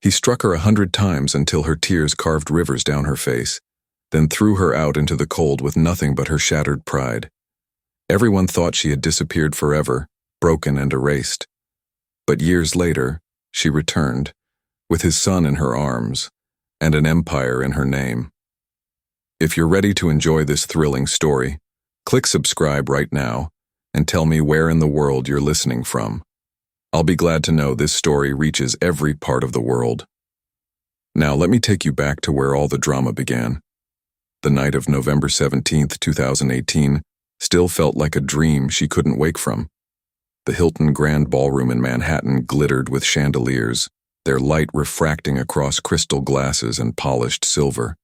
He struck her 100 times until her tears carved rivers down her face, then threw her out into the cold with nothing but her shattered pride. Everyone thought she had disappeared forever, broken and erased. But years later, she returned, with his son in her arms, and an empire in her name. If you're ready to enjoy this thrilling story, click subscribe right now and tell me where in the world you're listening from. I'll be glad to know this story reaches every part of the world. Now let me take you back to where all the drama began. The night of November 17th, 2018, still felt like a dream she couldn't wake from. The Hilton Grand Ballroom in Manhattan glittered with chandeliers, their light refracting across crystal glasses and polished silver.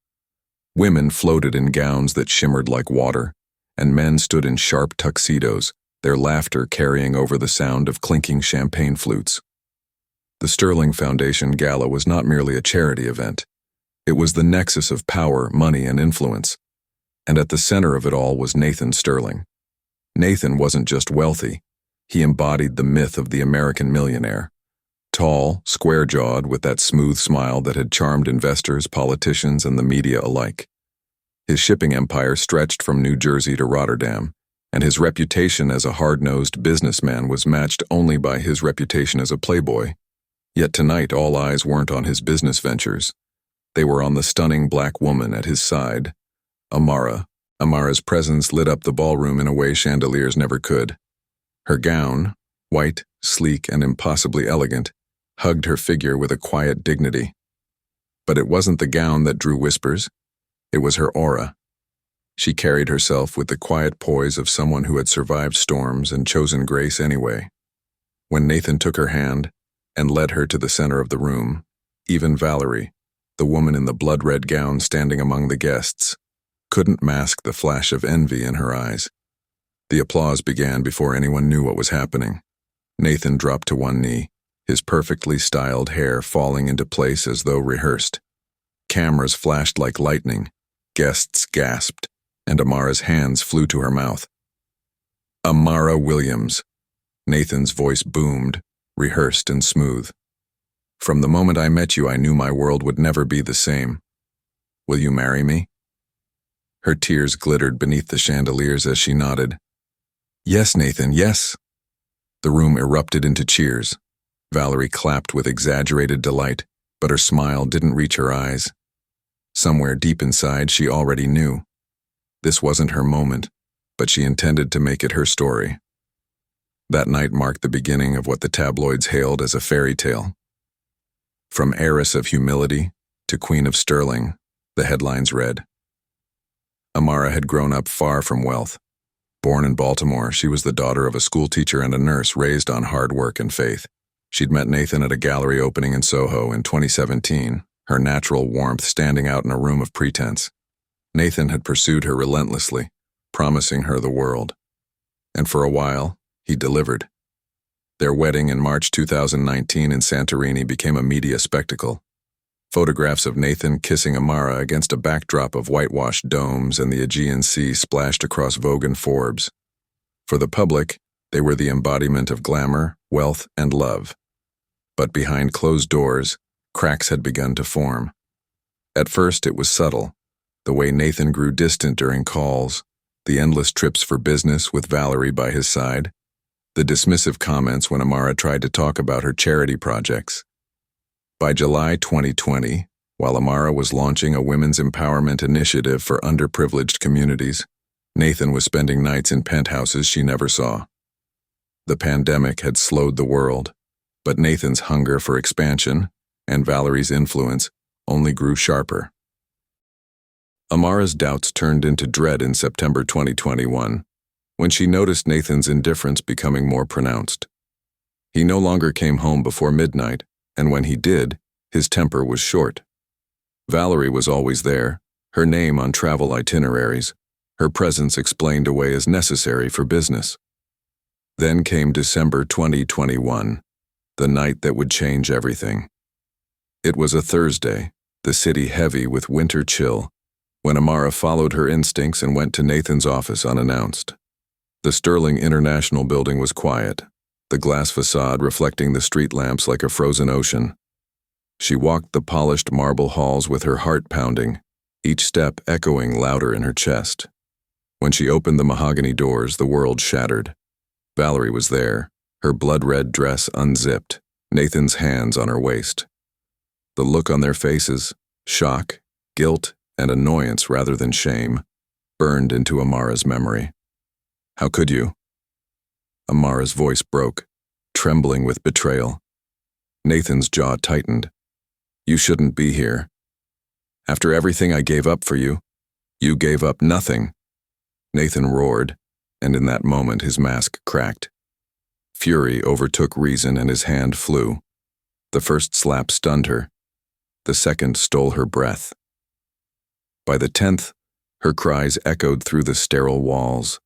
Women floated in gowns that shimmered like water, and men stood in sharp tuxedos, their laughter carrying over the sound of clinking champagne flutes. The Sterling Foundation Gala was not merely a charity event. It was the nexus of power, money, and influence. And at the center of it all was Nathan Sterling. Nathan wasn't just wealthy. He embodied the myth of the American millionaire. Tall, square-jawed, with that smooth smile that had charmed investors, politicians, and the media alike. His shipping empire stretched from New Jersey to Rotterdam, and his reputation as a hard-nosed businessman was matched only by his reputation as a playboy. Yet tonight all eyes weren't on his business ventures. They were on the stunning black woman at his side, Amara. Amara's presence lit up the ballroom in a way chandeliers never could. Her gown, white, sleek, and impossibly elegant, hugged her figure with a quiet dignity. But it wasn't the gown that drew whispers. It was her aura. She carried herself with the quiet poise of someone who had survived storms and chosen grace anyway. When Nathan took her hand and led her to the center of the room, even Valerie, the woman in the blood-red gown standing among the guests, couldn't mask the flash of envy in her eyes. The applause began before anyone knew what was happening. Nathan dropped to one knee, his perfectly styled hair falling into place as though rehearsed. Cameras flashed like lightning, guests gasped, and Amara's hands flew to her mouth. Amara Williams. Nathan's voice boomed, rehearsed and smooth. From the moment I met you, I knew my world would never be the same. Will you marry me? Her tears glittered beneath the chandeliers as she nodded. Yes, Nathan, yes. The room erupted into cheers. Valerie clapped with exaggerated delight, but her smile didn't reach her eyes. Somewhere deep inside, she already knew. This wasn't her moment, but she intended to make it her story. That night marked the beginning of what the tabloids hailed as a fairy tale. From heiress of humility to queen of sterling, the headlines read. Amara had grown up far from wealth. Born in Baltimore, she was the daughter of a schoolteacher and a nurse raised on hard work and faith. She'd met Nathan at a gallery opening in Soho in 2017, her natural warmth standing out in a room of pretense. Nathan had pursued her relentlessly, promising her the world. And for a while, he delivered. Their wedding in March 2019 in Santorini became a media spectacle. Photographs of Nathan kissing Amara against a backdrop of whitewashed domes and the Aegean Sea splashed across Vogue and Forbes. For the public, they were the embodiment of glamour, wealth, and love. But behind closed doors, cracks had begun to form. At first, it was subtle. The way Nathan grew distant during calls, the endless trips for business with Valerie by his side, the dismissive comments when Amara tried to talk about her charity projects. By July 2020, while Amara was launching a women's empowerment initiative for underprivileged communities, Nathan was spending nights in penthouses she never saw. The pandemic had slowed the world, but Nathan's hunger for expansion and Valerie's influence only grew sharper. Amara's doubts turned into dread in September 2021, when she noticed Nathan's indifference becoming more pronounced. He no longer came home before midnight, and when he did, his temper was short. Valerie was always there, her name on travel itineraries, her presence explained away as necessary for business. Then came December 2021, the night that would change everything. It was a Thursday, the city heavy with winter chill, when Amara followed her instincts and went to Nathan's office unannounced. The Sterling International building was quiet, the glass facade reflecting the street lamps like a frozen ocean. She walked the polished marble halls with her heart pounding, each step echoing louder in her chest. When she opened the mahogany doors, the world shattered. Valerie was there, her blood-red dress unzipped, Nathan's hands on her waist. The look on their faces, shock, guilt, and annoyance rather than shame, burned into Amara's memory. "How could you?" Amara's voice broke, trembling with betrayal. Nathan's jaw tightened. "You shouldn't be here. After everything I gave up for you, you gave up nothing." Nathan roared, and in that moment his mask cracked. Fury overtook reason and his hand flew. The first slap stunned her. The second stole her breath. By the 10th, her cries echoed through the sterile walls.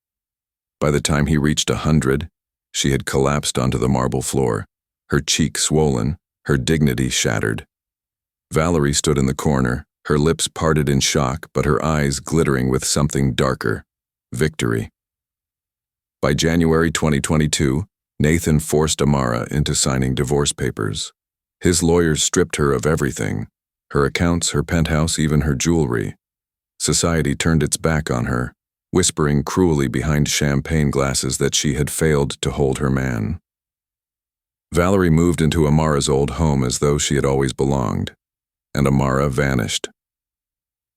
By the time he reached 100, she had collapsed onto the marble floor, her cheek swollen, her dignity shattered. Valerie stood in the corner, her lips parted in shock, but her eyes glittering with something darker: victory. By January 2022, Nathan forced Amara into signing divorce papers. His lawyers stripped her of everything: her accounts, her penthouse, even her jewelry. Society turned its back on her, whispering cruelly behind champagne glasses that she had failed to hold her man. Valerie moved into Amara's old home as though she had always belonged, and Amara vanished.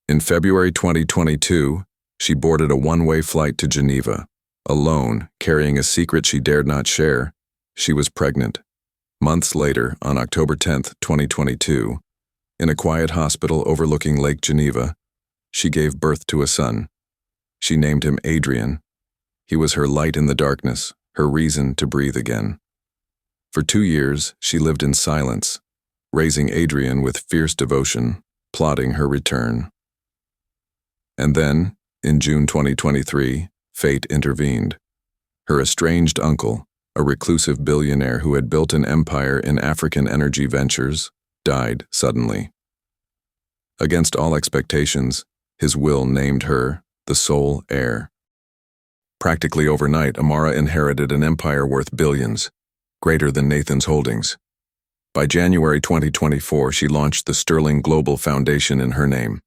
In February 2022, she boarded a one-way flight to Geneva. Alone, carrying a secret she dared not share, she was pregnant. Months later, on October 10, 2022, in a quiet hospital overlooking Lake Geneva, she gave birth to a son. She named him Adrian. He was her light in the darkness, her reason to breathe again. For 2 years, she lived in silence, raising Adrian with fierce devotion, plotting her return. And then, in June 2023, fate intervened. Her estranged uncle, a reclusive billionaire who had built an empire in African energy ventures, died suddenly. Against all expectations, his will named her the sole heir. Practically overnight, Amara inherited an empire worth billions, greater than Nathan's holdings. By January 2024, she launched the Sterling Global Foundation in her name.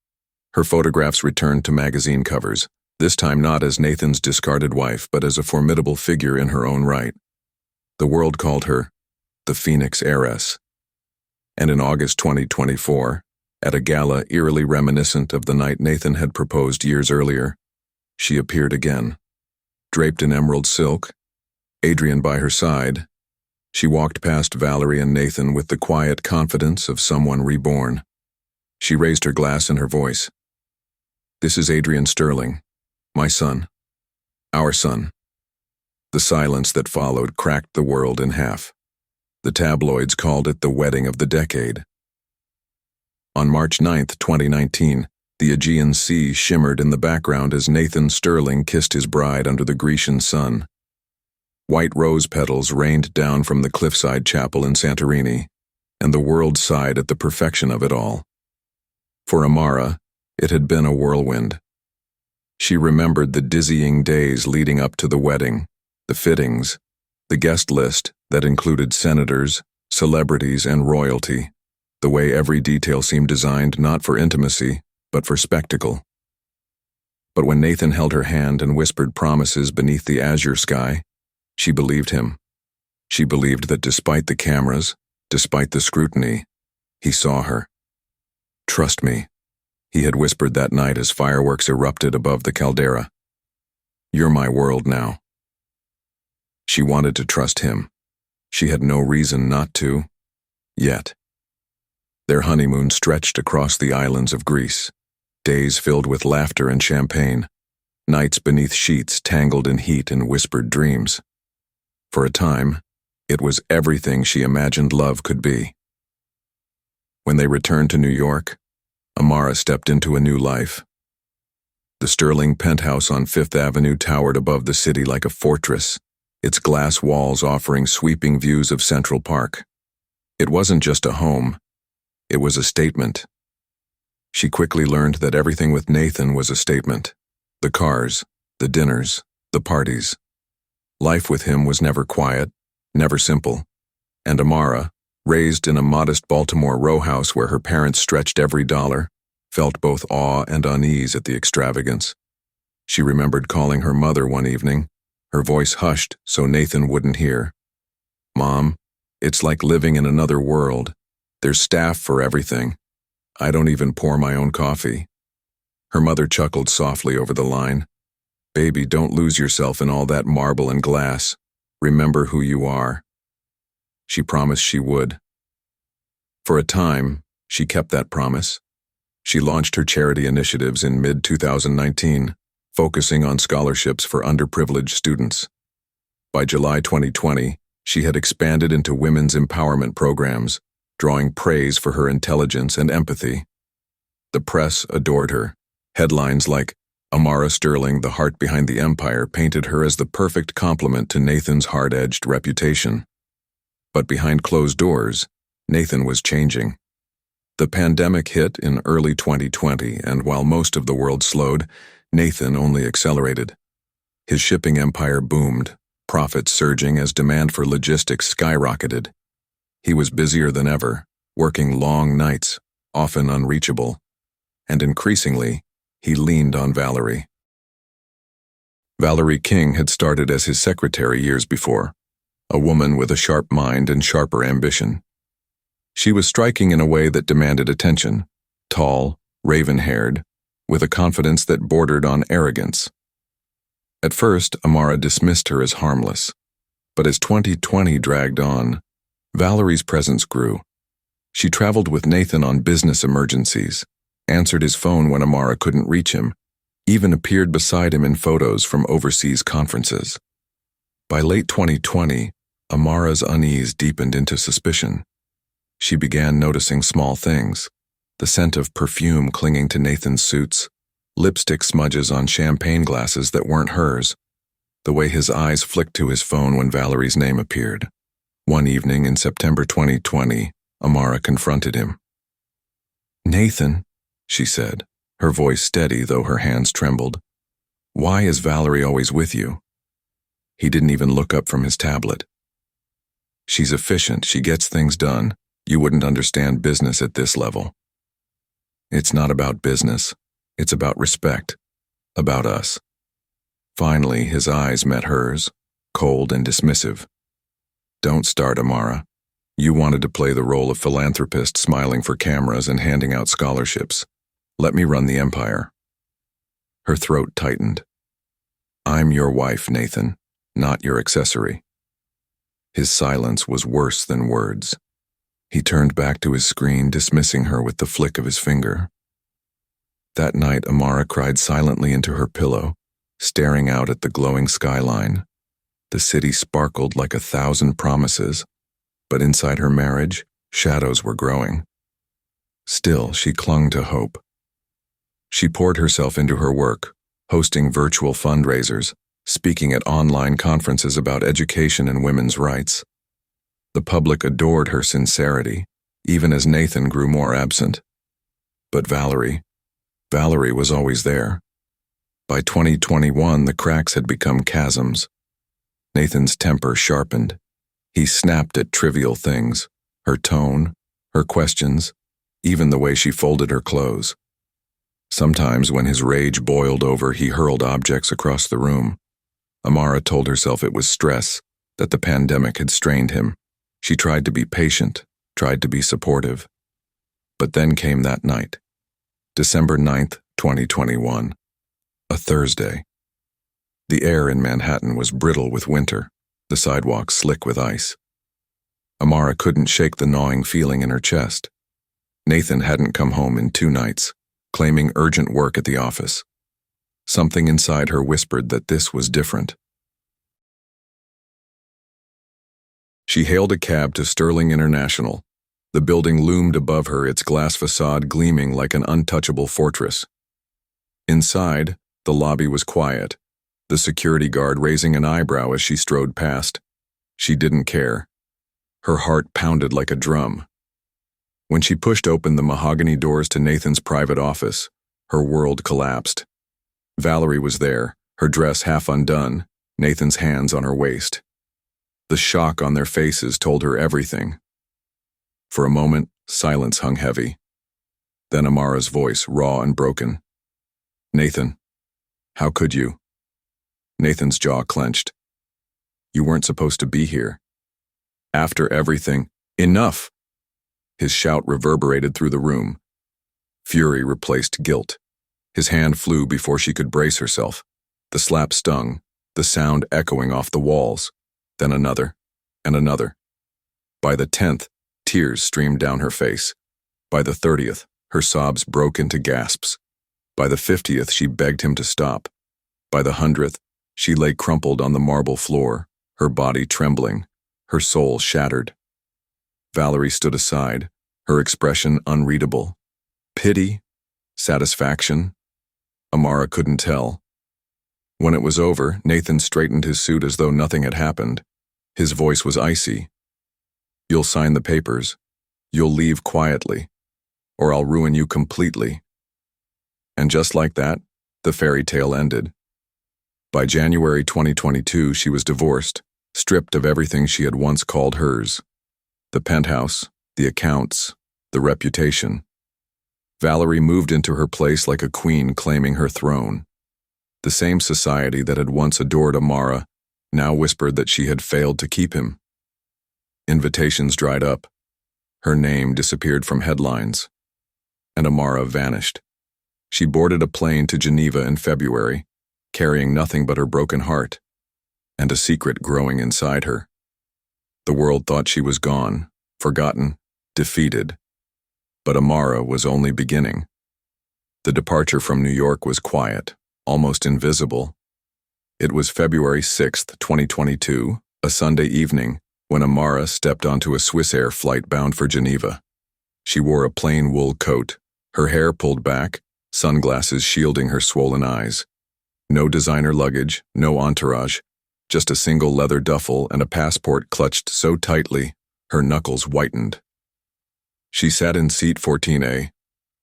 Her photographs returned to magazine covers, this time not as Nathan's discarded wife, but as a formidable figure in her own right. The world called her the Phoenix Heiress. And in August 2024, at a gala eerily reminiscent of the night Nathan had proposed years earlier, she appeared again. Draped in emerald silk, Adrian by her side, she walked past Valerie and Nathan with the quiet confidence of someone reborn. She raised her glass in her voice. "This is Adrian Sterling, my son, our son." The silence that followed cracked the world in half. The tabloids called it the wedding of the decade. On March 9, 2019, the Aegean Sea shimmered in the background as Nathan Sterling kissed his bride under the Grecian sun. White rose petals rained down from the cliffside chapel in Santorini, and the world sighed at the perfection of it all. For Amara, it had been a whirlwind. She remembered the dizzying days leading up to the wedding, the fittings, the guest list that included senators, celebrities, and royalty, the way every detail seemed designed not for intimacy, but for spectacle. But when Nathan held her hand and whispered promises beneath the azure sky, she believed him. She believed that despite the cameras, despite the scrutiny, he saw her. "Trust me," he had whispered that night as fireworks erupted above the caldera. "You're my world now." She wanted to trust him. She had no reason not to, yet. Their honeymoon stretched across the islands of Greece, days filled with laughter and champagne, nights beneath sheets tangled in heat and whispered dreams. For a time, it was everything she imagined love could be. When they returned to New York, Amara stepped into a new life. The Sterling penthouse on Fifth Avenue towered above the city like a fortress, its glass walls offering sweeping views of Central Park. It wasn't just a home, it was a statement. She quickly learned that everything with Nathan was a statement. The cars, the dinners, the parties. Life with him was never quiet, never simple, and Amara, raised in a modest Baltimore row house where her parents stretched every dollar, felt both awe and unease at the extravagance. She remembered calling her mother one evening, her voice hushed so Nathan wouldn't hear. "Mom, it's like living in another world. There's staff for everything. I don't even pour my own coffee." Her mother chuckled softly over the line. "Baby, don't lose yourself in all that marble and glass. Remember who you are." She promised she would. For a time, she kept that promise. She launched her charity initiatives in mid-2019, focusing on scholarships for underprivileged students. By July 2020, she had expanded into women's empowerment programs, drawing praise for her intelligence and empathy. The press adored her. Headlines like, "Amara Sterling, the heart behind the empire," painted her as the perfect complement to Nathan's hard-edged reputation. But behind closed doors, Nathan was changing. The pandemic hit in early 2020, and while most of the world slowed, Nathan only accelerated. His shipping empire boomed, profits surging as demand for logistics skyrocketed. He was busier than ever, working long nights, often unreachable. And increasingly, he leaned on Valerie. Valerie King had started as his secretary years before, a woman with a sharp mind and sharper ambition. She was striking in a way that demanded attention, tall, raven-haired, with a confidence that bordered on arrogance. At first, Amara dismissed her as harmless, but as 2020 dragged on, Valerie's presence grew. She traveled with Nathan on business emergencies, answered his phone when Amara couldn't reach him, even appeared beside him in photos from overseas conferences. By late 2020, Amara's unease deepened into suspicion. She began noticing small things, the scent of perfume clinging to Nathan's suits, lipstick smudges on champagne glasses that weren't hers, the way his eyes flicked to his phone when Valerie's name appeared. One evening in September 2020, Amara confronted him. "Nathan," she said, her voice steady though her hands trembled, "why is Valerie always with you?" He didn't even look up from his tablet. "She's efficient, she gets things done. You wouldn't understand business at this level." "It's not about business. It's about respect. About us." Finally, his eyes met hers, cold and dismissive. "Don't start, Amara. You wanted to play the role of philanthropist smiling for cameras and handing out scholarships. Let me run the empire." Her throat tightened. "I'm your wife, Nathan, not your accessory." His silence was worse than words. He turned back to his screen, dismissing her with the flick of his finger. That night, Amara cried silently into her pillow, staring out at the glowing skyline. The city sparkled like 1,000 promises, but inside her marriage, shadows were growing. Still, she clung to hope. She poured herself into her work, hosting virtual fundraisers, speaking at online conferences about education and women's rights. The public adored her sincerity, even as Nathan grew more absent. But Valerie was always there. By 2021, the cracks had become chasms. Nathan's temper sharpened. He snapped at trivial things, her tone, her questions, even the way she folded her clothes. Sometimes, when his rage boiled over, he hurled objects across the room. Amara told herself it was stress, that the pandemic had strained him. She tried to be patient, tried to be supportive. But then came that night, December 9th, 2021, a Thursday. The air in Manhattan was brittle with winter, the sidewalks slick with ice. Amara couldn't shake the gnawing feeling in her chest. Nathan hadn't come home in 2 nights, claiming urgent work at the office. Something inside her whispered that this was different. She hailed a cab to Sterling International. The building loomed above her, its glass facade gleaming like an untouchable fortress. Inside, the lobby was quiet, the security guard raising an eyebrow as she strode past. She didn't care. Her heart pounded like a drum. When she pushed open the mahogany doors to Nathan's private office, her world collapsed. Valerie was there, her dress half undone, Nathan's hands on her waist. The shock on their faces told her everything. For a moment, silence hung heavy. Then Amara's voice, raw and broken. "Nathan, how could you?" Nathan's jaw clenched. "You weren't supposed to be here. After everything, enough!" His shout reverberated through the room. Fury replaced guilt. His hand flew before she could brace herself. The slap stung, the sound echoing off the walls. Then another, and another. By the 10th, tears streamed down her face. By the 30th, her sobs broke into gasps. By the 50th, she begged him to stop. By the 100th, she lay crumpled on the marble floor, her body trembling, her soul shattered. Valerie stood aside, her expression unreadable. Pity? Satisfaction? Amara couldn't tell. When it was over, Nathan straightened his suit as though nothing had happened. His voice was icy. "You'll sign the papers. You'll leave quietly. Or I'll ruin you completely." And just like that, the fairy tale ended. By January 2022, she was divorced, stripped of everything she had once called hers. The penthouse, the accounts, the reputation. Valerie moved into her place like a queen claiming her throne. The same society that had once adored Amara now whispered that she had failed to keep him. Invitations dried up. Her name disappeared from headlines. And Amara vanished. She boarded a plane to Geneva in February, carrying nothing but her broken heart, and a secret growing inside her. The world thought she was gone, forgotten, defeated. But Amara was only beginning. The departure from New York was quiet, almost invisible. It was February 6th, 2022, a Sunday evening, when Amara stepped onto a Swissair flight bound for Geneva. She wore a plain wool coat, her hair pulled back, sunglasses shielding her swollen eyes. No designer luggage, no entourage, just a single leather duffel and a passport clutched so tightly, her knuckles whitened. She sat in seat 14A,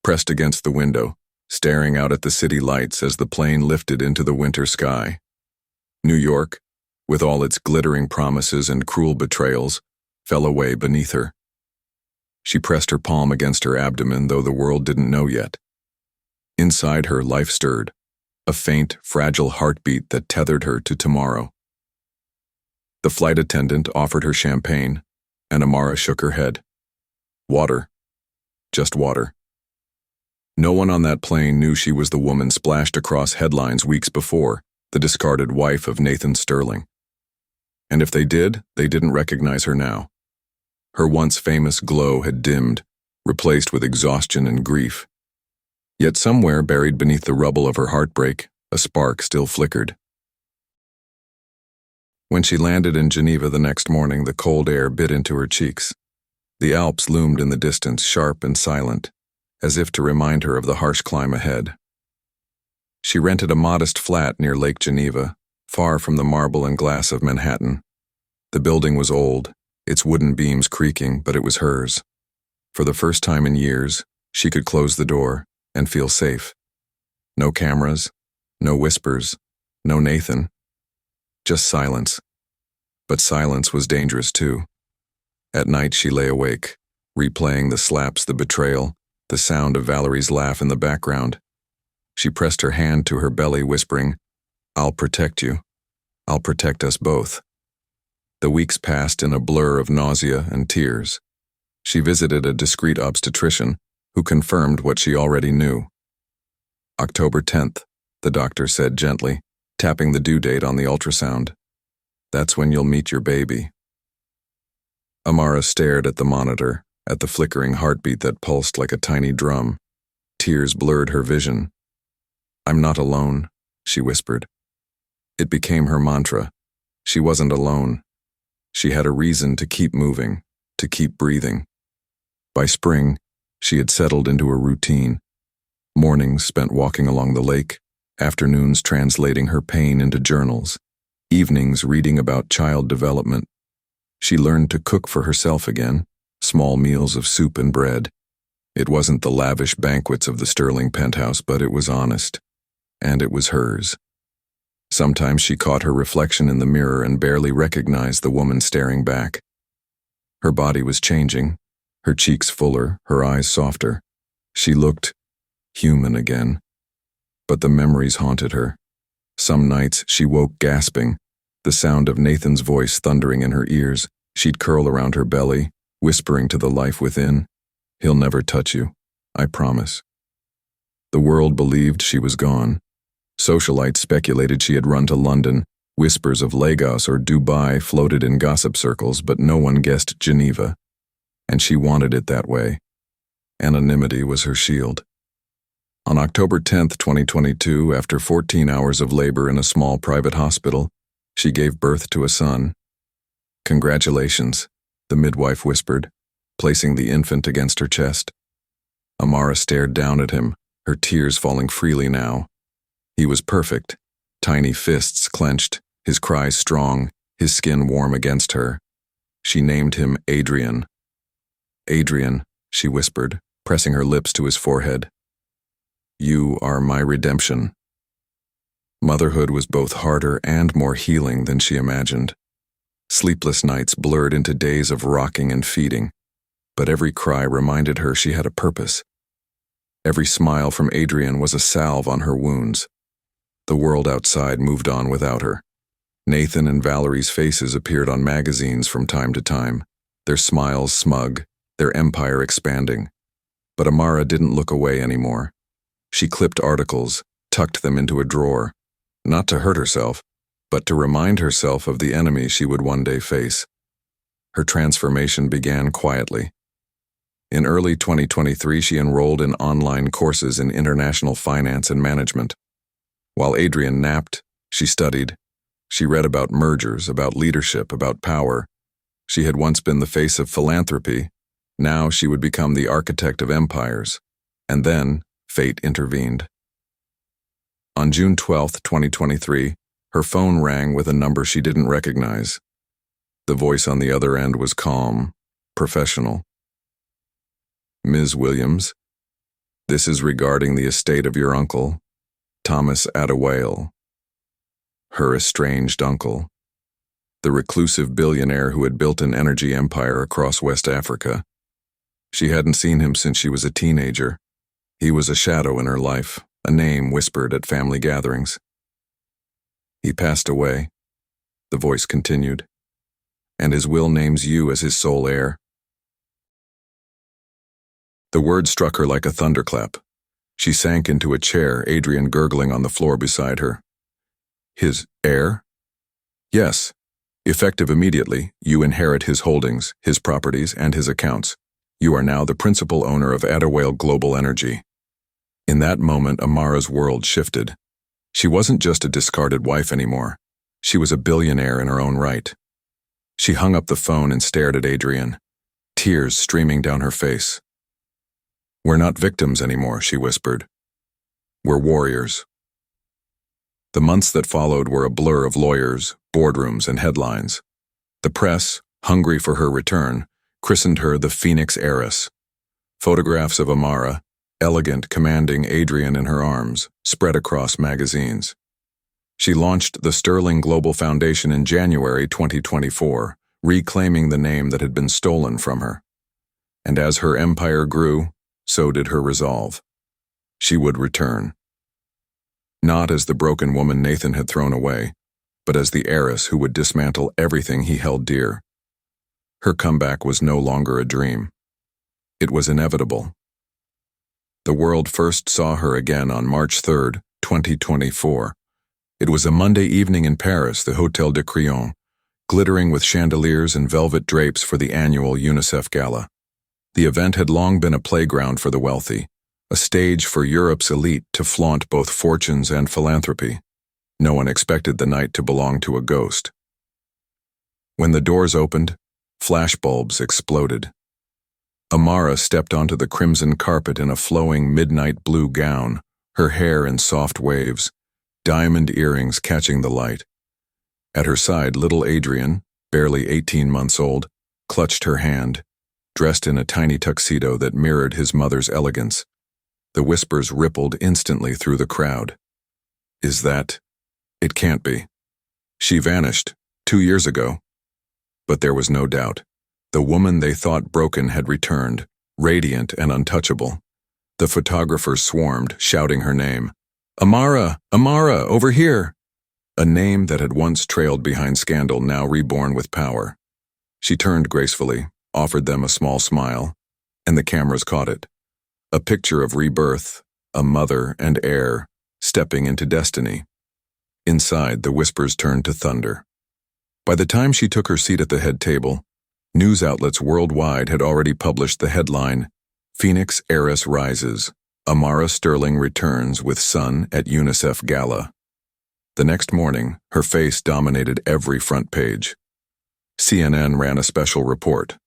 pressed against the window, staring out at the city lights as the plane lifted into the winter sky. New York, with all its glittering promises and cruel betrayals, fell away beneath her. She pressed her palm against her abdomen, though the world didn't know yet. Inside her, life stirred, a faint, fragile heartbeat that tethered her to tomorrow. The flight attendant offered her champagne, and Amara shook her head. Water. Just water. No one on that plane knew she was the woman splashed across headlines weeks before, the discarded wife of Nathan Sterling. And if they did, they didn't recognize her now. Her once famous glow had dimmed, replaced with exhaustion and grief. Yet somewhere buried beneath the rubble of her heartbreak, a spark still flickered. When she landed in Geneva the next morning, the cold air bit into her cheeks. The Alps loomed in the distance, sharp and silent, as if to remind her of the harsh climb ahead. She rented a modest flat near Lake Geneva, far from the marble and glass of Manhattan. The building was old, its wooden beams creaking, but it was hers. For the first time in years, she could close the door and feel safe. No cameras, no whispers, no Nathan. Just silence. But silence was dangerous too. At night she lay awake, replaying the slaps, the betrayal, the sound of Valerie's laugh in the background. She pressed her hand to her belly, whispering, "I'll protect you. I'll protect us both." The weeks passed in a blur of nausea and tears. She visited a discreet obstetrician who confirmed what she already knew. October 10th, the doctor said gently, tapping the due date on the ultrasound. "That's when you'll meet your baby." Amara stared at the monitor, at the flickering heartbeat that pulsed like a tiny drum. Tears blurred her vision. "I'm not alone," she whispered. It became her mantra. She wasn't alone. She had a reason to keep moving, to keep breathing. By spring, she had settled into a routine. Mornings spent walking along the lake, afternoons translating her pain into journals, evenings reading about child development. She learned to cook for herself again, small meals of soup and bread. It wasn't the lavish banquets of the Sterling penthouse, but it was honest. And it was hers. Sometimes she caught her reflection in the mirror and barely recognized the woman staring back. Her body was changing, her cheeks fuller, her eyes softer. She looked human again. But the memories haunted her. Some nights she woke gasping, the sound of Nathan's voice thundering in her ears. She'd curl around her belly, whispering to the life within, "He'll never touch you, I promise." The world believed she was gone. Socialites speculated she had run to London. Whispers of Lagos or Dubai floated in gossip circles, but no one guessed Geneva. And she wanted it that way. Anonymity was her shield. On October 10th, 2022, after 14 hours of labor in a small private hospital, she gave birth to a son. "Congratulations," the midwife whispered, placing the infant against her chest. Amara stared down at him, her tears falling freely now. He was perfect, tiny fists clenched, his cries strong, his skin warm against her. She named him Adrian. "Adrian," she whispered, pressing her lips to his forehead. "You are my redemption." Motherhood was both harder and more healing than she imagined. Sleepless nights blurred into days of rocking and feeding, but every cry reminded her she had a purpose. Every smile from Adrian was a salve on her wounds. The world outside moved on without her. Nathan and Valerie's faces appeared on magazines from time to time, their smiles smug, their empire expanding. But Amara didn't look away anymore. She clipped articles, tucked them into a drawer, not to hurt herself, but to remind herself of the enemy she would one day face. Her transformation began quietly. In early 2023, she enrolled in online courses in international finance and management. While Adrian napped, she studied. She read about mergers, about leadership, about power. She had once been the face of philanthropy. Now she would become the architect of empires. And then, fate intervened. On June 12, 2023, her phone rang with a number she didn't recognize. The voice on the other end was calm, professional. "Ms. Williams, this is regarding the estate of your uncle, Thomas Adewale." Her estranged uncle, the reclusive billionaire who had built an energy empire across West Africa. She hadn't seen him since she was a teenager. He was a shadow in her life, a name whispered at family gatherings. "He passed away," the voice continued, "and his will names you as his sole heir." The word struck her like a thunderclap. She sank into a chair, Adrian gurgling on the floor beside her. "His heir?" "Yes. Effective immediately, you inherit his holdings, his properties, and his accounts. You are now the principal owner of Adewale Global Energy." In that moment, Amara's world shifted. She wasn't just a discarded wife anymore. She was a billionaire in her own right. She hung up the phone and stared at Adrian, tears streaming down her face. "We're not victims anymore," she whispered. "We're warriors." The months that followed were a blur of lawyers, boardrooms, and headlines. The press, hungry for her return, christened her the Phoenix Heiress. Photographs of Amara, elegant, commanding Adrian in her arms, spread across magazines. She launched the Sterling Global Foundation in January 2024, reclaiming the name that had been stolen from her. And as her empire grew, so did her resolve. She would return. Not as the broken woman Nathan had thrown away, but as the heiress who would dismantle everything he held dear. Her comeback was no longer a dream. It was inevitable. The world first saw her again on March 3, 2024. It was a Monday evening in Paris, the Hôtel de Crillon, glittering with chandeliers and velvet drapes for the annual UNICEF Gala. The event had long been a playground for the wealthy, a stage for Europe's elite to flaunt both fortunes and philanthropy. No one expected the night to belong to a ghost. When the doors opened, flashbulbs exploded. Amara stepped onto the crimson carpet in a flowing midnight blue gown, her hair in soft waves, diamond earrings catching the light. At her side, little Adrian, barely 18 months old, clutched her hand, dressed in a tiny tuxedo that mirrored his mother's elegance. The whispers rippled instantly through the crowd. "Is that? It can't be. She vanished 2 years ago." But there was no doubt. The woman they thought broken had returned, radiant and untouchable. The photographers swarmed, shouting her name. "Amara! Amara! Over here!" A name that had once trailed behind scandal, now reborn with power. She turned gracefully, offered them a small smile, and the cameras caught it. A picture of rebirth, a mother and heir, stepping into destiny. Inside, the whispers turned to thunder. By the time she took her seat at the head table, news outlets worldwide had already published the headline, "Phoenix Heiress Rises. Amara Sterling Returns with Son at UNICEF Gala." The next morning, her face dominated every front page. CNN ran a special report.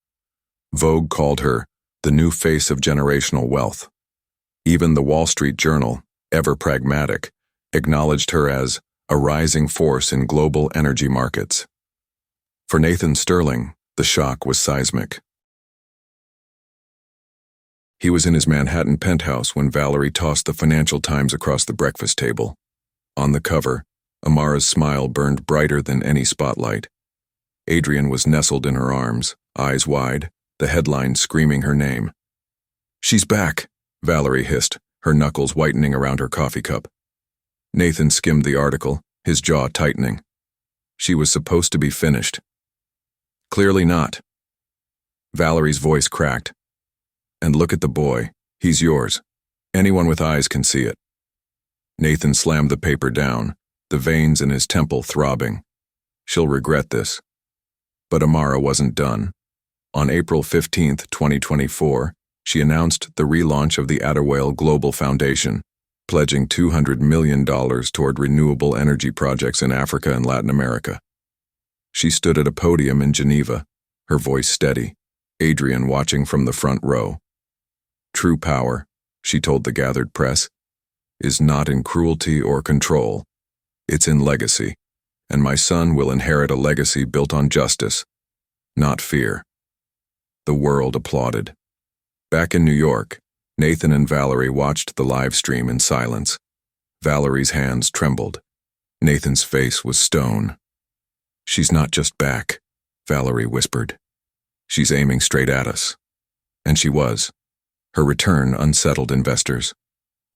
Vogue called her the new face of generational wealth. Even the Wall Street Journal, ever pragmatic, acknowledged her as a rising force in global energy markets. For Nathan Sterling, the shock was seismic. He was in his Manhattan penthouse when Valerie tossed the Financial Times across the breakfast table. On the cover, Amara's smile burned brighter than any spotlight. Adrian was nestled in her arms, eyes wide, the headline screaming her name. "She's back," Valerie hissed, her knuckles whitening around her coffee cup. Nathan skimmed the article, his jaw tightening. She was supposed to be finished. "Clearly not." Valerie's voice cracked. "And look at the boy. He's yours. Anyone with eyes can see it." Nathan slammed the paper down, the veins in his temple throbbing. She'll regret this. But Amara wasn't done. On April 15, 2024, she announced the relaunch of the Atterwale Global Foundation, pledging $200 million toward renewable energy projects in Africa and Latin America. She stood at a podium in Geneva, her voice steady, Adrian watching from the front row. "True power," she told the gathered press, "is not in cruelty or control. It's in legacy, and my son will inherit a legacy built on justice, not fear." The world applauded. Back in New York, Nathan and Valerie watched the live stream in silence. Valerie's hands trembled. Nathan's face was stone. "She's not just back," Valerie whispered. "She's aiming straight at us." And she was. Her return unsettled investors.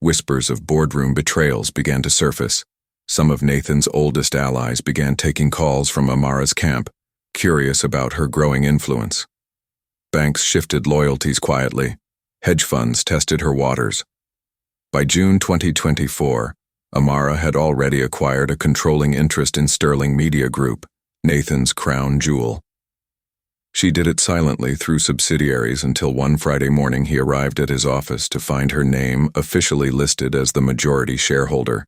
Whispers of boardroom betrayals began to surface. Some of Nathan's oldest allies began taking calls from Amara's camp, curious about her growing influence. Banks shifted loyalties quietly. Hedge funds tested her waters. By June 2024, Amara had already acquired a controlling interest in Sterling Media Group, Nathan's crown jewel. She did it silently through subsidiaries until one Friday morning he arrived at his office to find her name officially listed as the majority shareholder.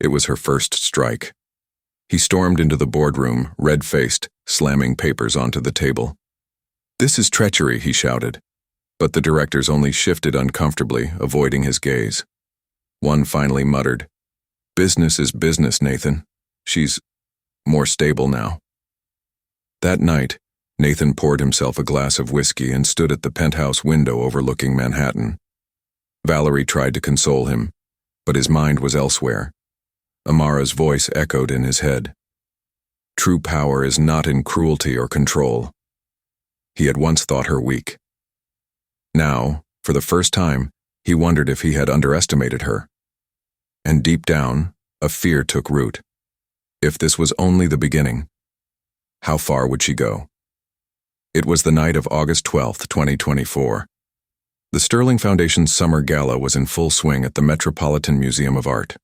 It was her first strike. He stormed into the boardroom, red-faced, slamming papers onto the table. "This is treachery," he shouted. But the directors only shifted uncomfortably, avoiding his gaze. One finally muttered, "Business is business, Nathan. She's more stable now." That night, Nathan poured himself a glass of whiskey and stood at the penthouse window overlooking Manhattan. Valerie tried to console him, but his mind was elsewhere. Amara's voice echoed in his head. True power is not in cruelty or control. He had once thought her weak. Now, for the first time, he wondered if he had underestimated her. And deep down, a fear took root. If this was only the beginning, how far would she go? It was the night of August 12, 2024. The Sterling Foundation's summer gala was in full swing at the Metropolitan Museum of Art.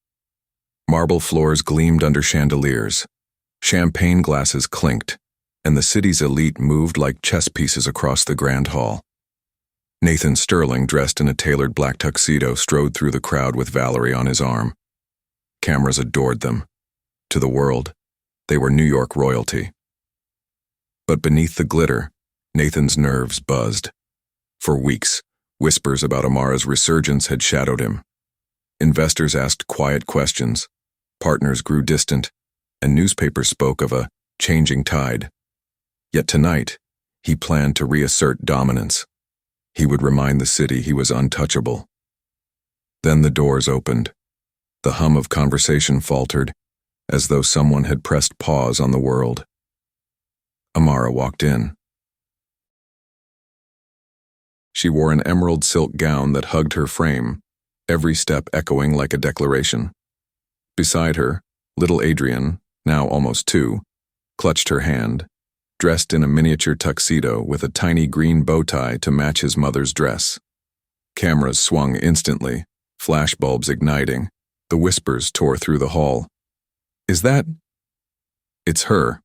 Marble floors gleamed under chandeliers, champagne glasses clinked, and the city's elite moved like chess pieces across the grand hall. Nathan Sterling, dressed in a tailored black tuxedo, strode through the crowd with Valerie on his arm. Cameras adored them. To the world, they were New York royalty. But beneath the glitter, Nathan's nerves buzzed. For weeks, whispers about Amara's resurgence had shadowed him. Investors asked quiet questions, partners grew distant, and newspapers spoke of a changing tide. Yet tonight, he planned to reassert dominance. He would remind the city he was untouchable. Then the doors opened. The hum of conversation faltered, as though someone had pressed pause on the world. Amara walked in. She wore an emerald silk gown that hugged her frame, every step echoing like a declaration. Beside her, little Adrian, now almost 2, clutched her hand, dressed in a miniature tuxedo with a tiny green bow tie to match his mother's dress. Cameras swung instantly, flashbulbs igniting. The whispers tore through the hall. "Is that?" "It's her."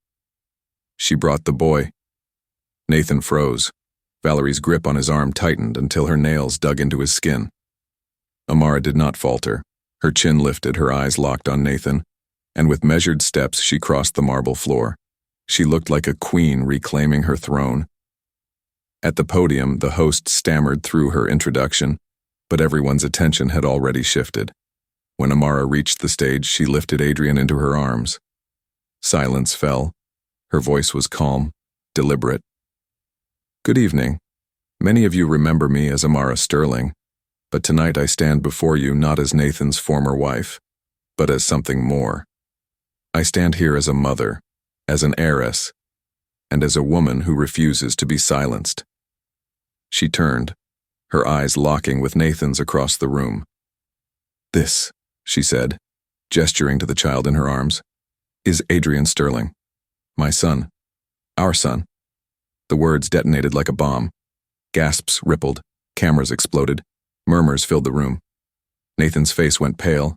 "She brought the boy." Nathan froze. Valerie's grip on his arm tightened until her nails dug into his skin. Amara did not falter. Her chin lifted, her eyes locked on Nathan, and with measured steps she crossed the marble floor. She looked like a queen reclaiming her throne. At the podium, the host stammered through her introduction, but everyone's attention had already shifted. When Amara reached the stage, she lifted Adrian into her arms. Silence fell. Her voice was calm, deliberate. "Good evening. Many of you remember me as Amara Sterling, but tonight I stand before you not as Nathan's former wife, but as something more. I stand here as a mother, as an heiress, and as a woman who refuses to be silenced." She turned, her eyes locking with Nathan's across the room. "This," she said, gesturing to the child in her arms, "is Adrian Sterling. My son. Our son." The words detonated like a bomb. Gasps rippled, cameras exploded, murmurs filled the room. Nathan's face went pale,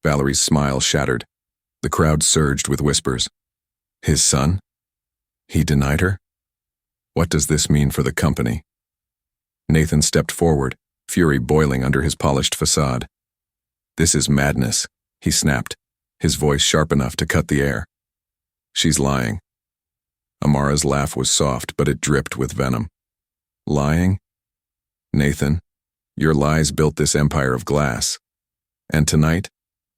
Valerie's smile shattered. The crowd surged with whispers. His son? He denied her? What does this mean for the company? Nathan stepped forward, fury boiling under his polished facade. "This is madness," he snapped, his voice sharp enough to cut the air. "She's lying." Amara's laugh was soft, but it dripped with venom. "Lying? Nathan, your lies built this empire of glass. And tonight,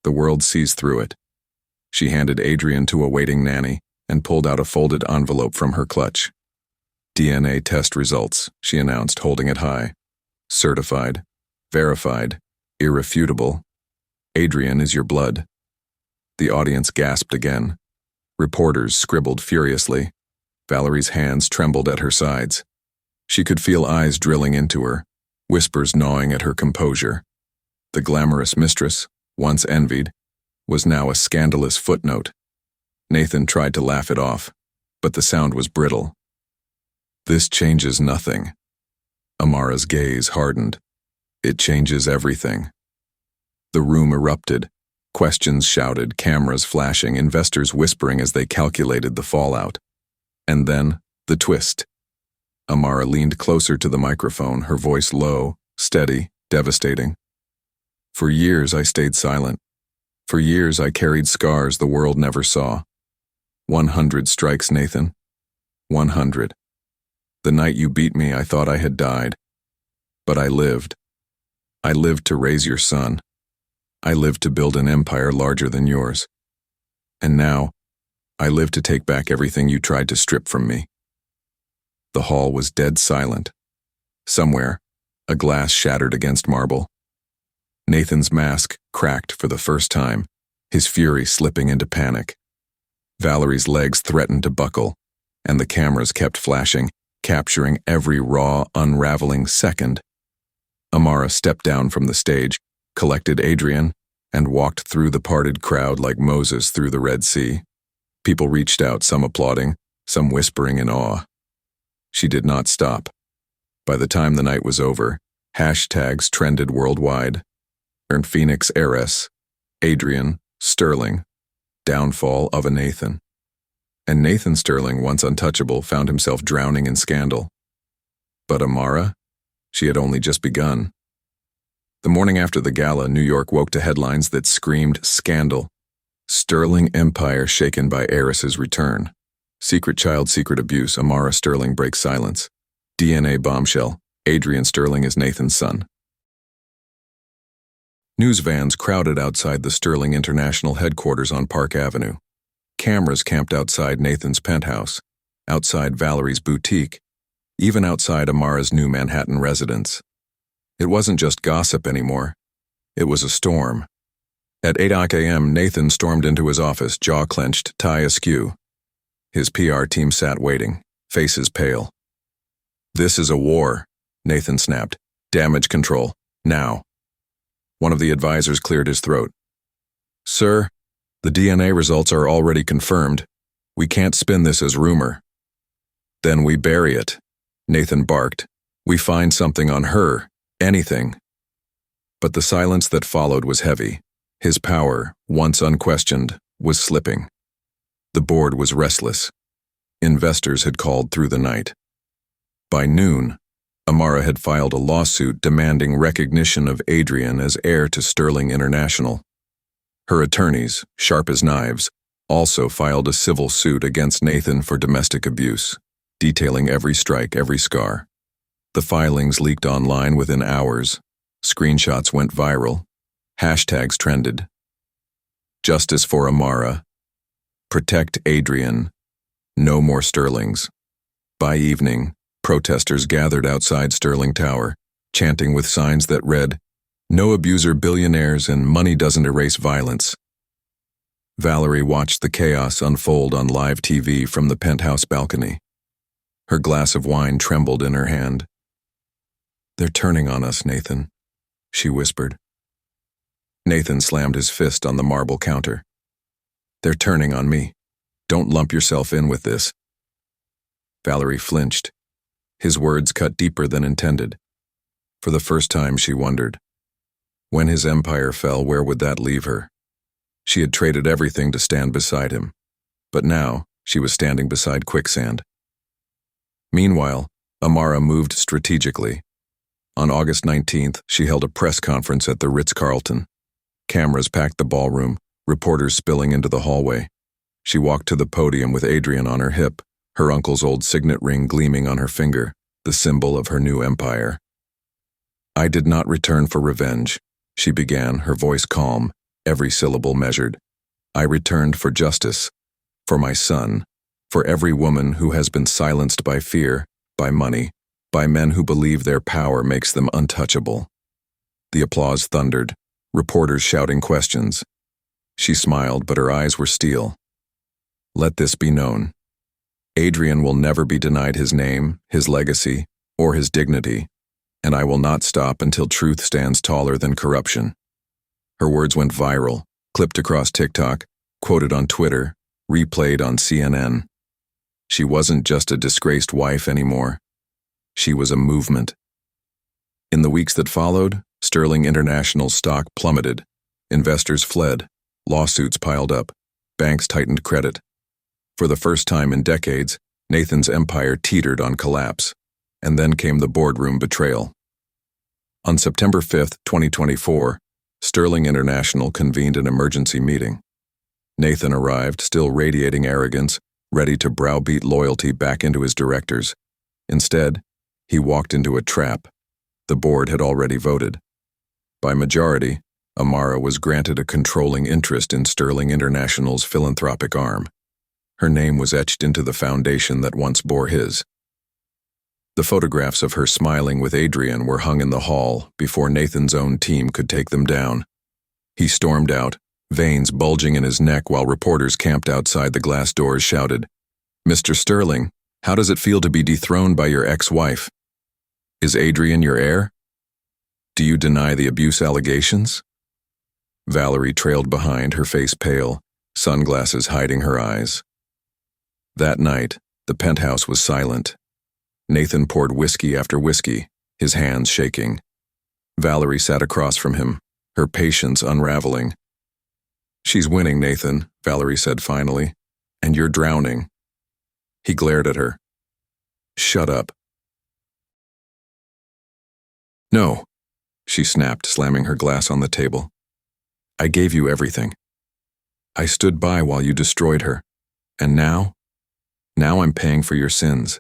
the world sees through it." She handed Adrian to a waiting nanny and pulled out a folded envelope from her clutch. "DNA test results," she announced, holding it high. "Certified, verified, irrefutable. Adrian is your blood." The audience gasped again. Reporters scribbled furiously. Valerie's hands trembled at her sides. She could feel eyes drilling into her, whispers gnawing at her composure. The glamorous mistress, once envied, was now a scandalous footnote. Nathan tried to laugh it off, but the sound was brittle. "This changes nothing." Amara's gaze hardened. "It changes everything." The room erupted. Questions shouted, cameras flashing, investors whispering as they calculated the fallout. And then, the twist. Amara leaned closer to the microphone, her voice low, steady, devastating. "For years I stayed silent. For years I carried scars the world never saw. 100 strikes, Nathan. 100. The night you beat me, I thought I had died. But I lived. I lived to raise your son. I lived to build an empire larger than yours. And now, I live to take back everything you tried to strip from me." The hall was dead silent. Somewhere, a glass shattered against marble. Nathan's mask cracked for the first time, his fury slipping into panic. Valerie's legs threatened to buckle, and the cameras kept flashing, capturing every raw, unraveling second. Amara stepped down from the stage, collected Adrian, and walked through the parted crowd like Moses through the Red Sea. People reached out, some applauding, some whispering in awe. She did not stop. By the time the night was over, hashtags trended worldwide. Phoenix heiress, Adrian, Sterling, downfall of a Nathan. And Nathan Sterling, once untouchable, found himself drowning in scandal. But Amara? She had only just begun. The morning after the gala, New York woke to headlines that screamed scandal. Sterling empire shaken by heiress's return. Secret child secret abuse, Amara Sterling breaks silence. DNA bombshell, Adrian Sterling is Nathan's son. News vans crowded outside the Sterling International headquarters on Park Avenue. Cameras camped outside Nathan's penthouse, outside Valerie's boutique, even outside Amara's new Manhattan residence. It wasn't just gossip anymore. It was a storm. At 8 a.m., Nathan stormed into his office, jaw clenched, tie askew. His PR team sat waiting, faces pale. "This is a war," Nathan snapped. Damage control. Now. One of the advisors cleared his throat. Sir, the DNA results are already confirmed. We can't spin this as rumor. Then we bury it, Nathan barked. We find something on her, anything. But the silence that followed was heavy. His power, once unquestioned, was slipping. The board was restless. Investors had called through the night. By noon, Amara had filed a lawsuit demanding recognition of Adrian as heir to Sterling International. Her attorneys, sharp as knives, also filed a civil suit against Nathan for domestic abuse, detailing every strike, every scar. The filings leaked online within hours. Screenshots went viral. Hashtags trended. Justice for Amara. Protect Adrian. No more Sterlings. By evening, protesters gathered outside Sterling Tower, chanting with signs that read, "No abuser billionaires and money doesn't erase violence." Valerie watched the chaos unfold on live TV from the penthouse balcony. Her glass of wine trembled in her hand. "They're turning on us, Nathan," she whispered. Nathan slammed his fist on the marble counter. "They're turning on me. Don't lump yourself in with this." Valerie flinched. His words cut deeper than intended. For the first time, she wondered. When his empire fell, where would that leave her? She had traded everything to stand beside him. But now, she was standing beside quicksand. Meanwhile, Amara moved strategically. On August 19th, she held a press conference at the Ritz-Carlton. Cameras packed the ballroom, reporters spilling into the hallway. She walked to the podium with Adrian on her hip, her uncle's old signet ring gleaming on her finger, the symbol of her new empire. "I did not return for revenge," she began, her voice calm, every syllable measured. "I returned for justice, for my son, for every woman who has been silenced by fear, by money, by men who believe their power makes them untouchable." The applause thundered, reporters shouting questions. She smiled, but her eyes were steel. "Let this be known. Adrian will never be denied his name, his legacy, or his dignity, and I will not stop until truth stands taller than corruption." Her words went viral, clipped across TikTok, quoted on Twitter, replayed on CNN. She wasn't just a disgraced wife anymore. She was a movement. In the weeks that followed, Sterling International's stock plummeted. Investors fled. Lawsuits piled up. Banks tightened credit. For the first time in decades, Nathan's empire teetered on collapse. And then came the boardroom betrayal. On September 5th, 2024, Sterling International convened an emergency meeting. Nathan arrived, still radiating arrogance, ready to browbeat loyalty back into his directors. Instead, he walked into a trap. The board had already voted. By majority, Amara was granted a controlling interest in Sterling International's philanthropic arm. Her name was etched into the foundation that once bore his. The photographs of her smiling with Adrian were hung in the hall before Nathan's own team could take them down. He stormed out, veins bulging in his neck while reporters camped outside the glass doors shouted, "Mr. Sterling, how does it feel to be dethroned by your ex-wife? Is Adrian your heir? Do you deny the abuse allegations?" Valerie trailed behind, her face pale, sunglasses hiding her eyes. That night, the penthouse was silent. Nathan poured whiskey after whiskey, his hands shaking. Valerie sat across from him, her patience unraveling. "She's winning, Nathan," Valerie said finally, "and you're drowning." He glared at her. "Shut up." "No," she snapped, slamming her glass on the table. "I gave you everything. I stood by while you destroyed her. And now I'm paying for your sins.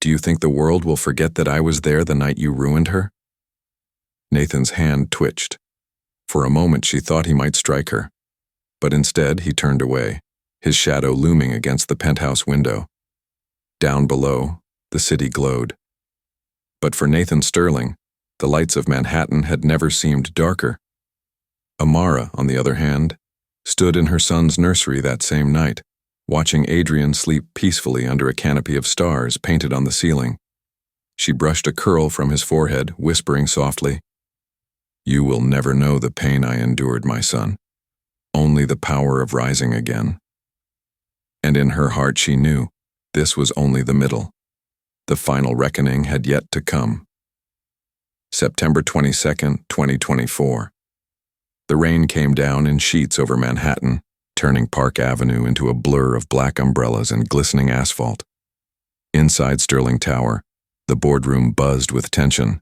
Do you think the world will forget that I was there the night you ruined her?" Nathan's hand twitched. For a moment she thought he might strike her. But instead he turned away, his shadow looming against the penthouse window. Down below, the city glowed. But for Nathan Sterling, the lights of Manhattan had never seemed darker. Amara, on the other hand, stood in her son's nursery that same night, watching Adrian sleep peacefully under a canopy of stars painted on the ceiling. She brushed a curl from his forehead, whispering softly, "You will never know the pain I endured, my son. Only the power of rising again." And in her heart she knew this was only the middle. The final reckoning had yet to come. September 22nd, 2024. The rain came down in sheets over Manhattan, turning Park Avenue into a blur of black umbrellas and glistening asphalt. Inside Sterling Tower, the boardroom buzzed with tension.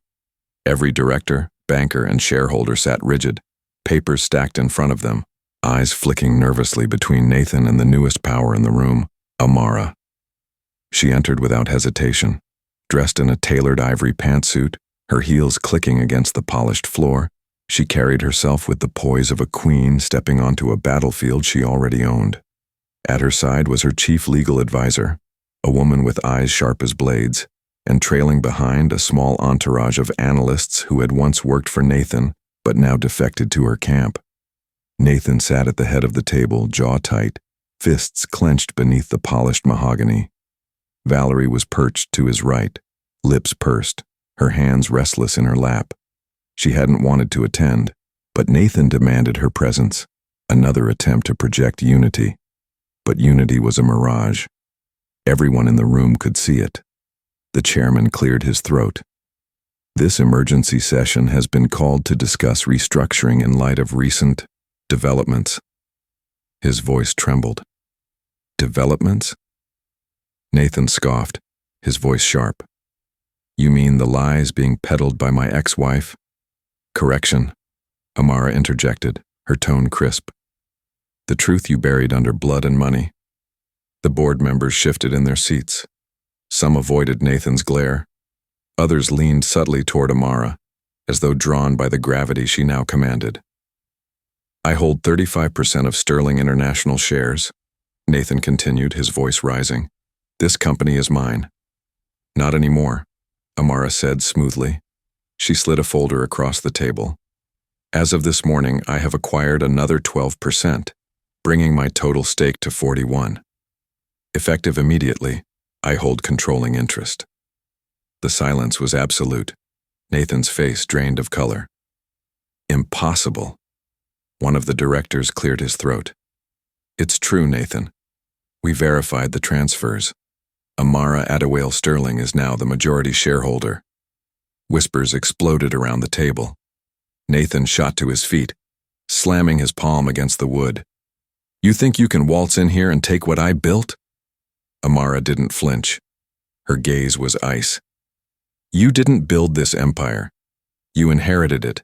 Every director, banker, and shareholder sat rigid, papers stacked in front of them, eyes flicking nervously between Nathan and the newest power in the room, Amara. She entered without hesitation, dressed in a tailored ivory pantsuit, her heels clicking against the polished floor. She carried herself with the poise of a queen stepping onto a battlefield she already owned. At her side was her chief legal advisor, a woman with eyes sharp as blades, and trailing behind a small entourage of analysts who had once worked for Nathan but now defected to her camp. Nathan sat at the head of the table, jaw tight, fists clenched beneath the polished mahogany. Valerie was perched to his right, lips pursed, her hands restless in her lap. She hadn't wanted to attend, but Nathan demanded her presence, another attempt to project unity. But unity was a mirage. Everyone in the room could see it. The chairman cleared his throat. This emergency session has been called to discuss restructuring in light of recent developments. His voice trembled. Developments? Nathan scoffed, his voice sharp. You mean the lies being peddled by my ex-wife? Correction, Amara interjected, her tone crisp. The truth you buried under blood and money. The board members shifted in their seats. Some avoided Nathan's glare. Others leaned subtly toward Amara, as though drawn by the gravity she now commanded. I hold 35% of Sterling International shares, Nathan continued, his voice rising. This company is mine. Not anymore, Amara said smoothly. She slid a folder across the table. As of this morning, I have acquired another 12%, bringing my total stake to 41%. Effective immediately, I hold controlling interest. The silence was absolute. Nathan's face drained of color. Impossible. One of the directors cleared his throat. It's true, Nathan. We verified the transfers. Amara Adewale Sterling is now the majority shareholder. Whispers exploded around the table. Nathan shot to his feet, slamming his palm against the wood. You think you can waltz in here and take what I built? Amara didn't flinch. Her gaze was ice. You didn't build this empire. You inherited it,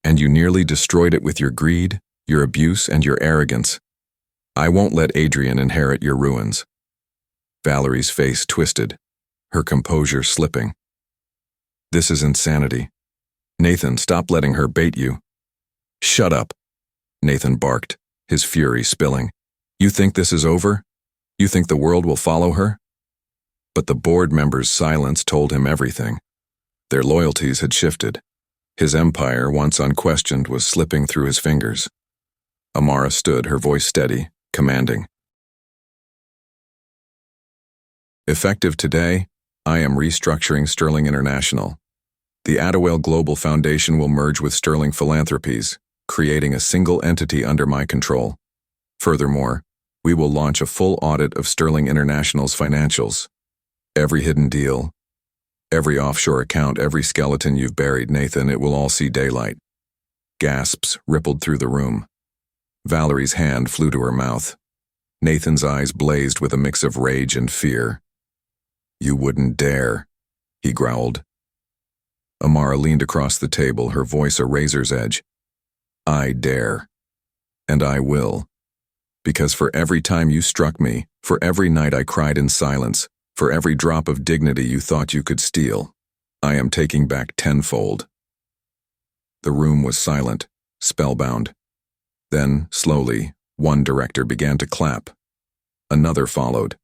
and you nearly destroyed it with your greed, your abuse, and your arrogance. I won't let Adrian inherit your ruins. Valerie's face twisted, her composure slipping. This is insanity. Nathan, stop letting her bait you. Shut up, Nathan barked, his fury spilling. You think this is over? You think the world will follow her? But the board members' silence told him everything. Their loyalties had shifted. His empire, once unquestioned, was slipping through his fingers. Amara stood, her voice steady, commanding. Effective today, I am restructuring Sterling International. The Adewale Global Foundation will merge with Sterling Philanthropies, creating a single entity under my control. Furthermore, we will launch a full audit of Sterling International's financials. Every hidden deal, every offshore account, every skeleton you've buried, Nathan, it will all see daylight. Gasps rippled through the room. Valerie's hand flew to her mouth. Nathan's eyes blazed with a mix of rage and fear. You wouldn't dare, he growled. Amara leaned across the table, her voice a razor's edge. I dare. And I will. Because for every time you struck me, for every night I cried in silence, for every drop of dignity you thought you could steal, I am taking back tenfold. The room was silent, spellbound. Then, slowly, one director began to clap. Another followed.